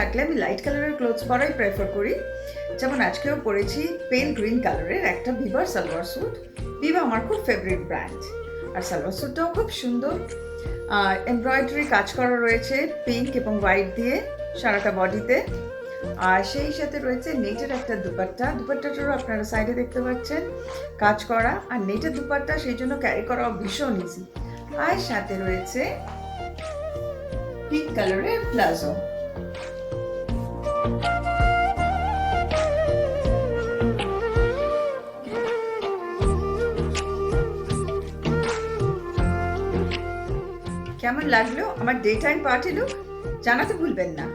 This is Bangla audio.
থাকলে আমি লাইট কালারের ক্লোথস পরাই প্রেফার করি। যেমন আজকেও পরেছি পেল গ্রিন কালারের একটা বিবার সালোয়ার স্যুট। বিবা আমার খুব ফেভারিট ব্র্যান্ড, আর সালোয়ার স্যুটটাও খুব সুন্দর। আর এমব্রয়ডারি কাজ করা রয়েছে পিঙ্ক এবং হোয়াইট দিয়ে সারাটা বডিতে। আর সেই সাথে রয়েছে নেটের একটা দুপাট্টা, দুপাট্টাটারও আপনারা সাইডে দেখতে পাচ্ছেন কাজ করা। আর নেটের দুপাট্টা সেই জন্য ক্যারি করা ভীষণ ইজি। আর সাথে রয়েছে পিঙ্ক কালারের প্লাজো। কেমন লাগলো আমার ডে টাইম পার্টি লুক জানাতে ভুলবেন না।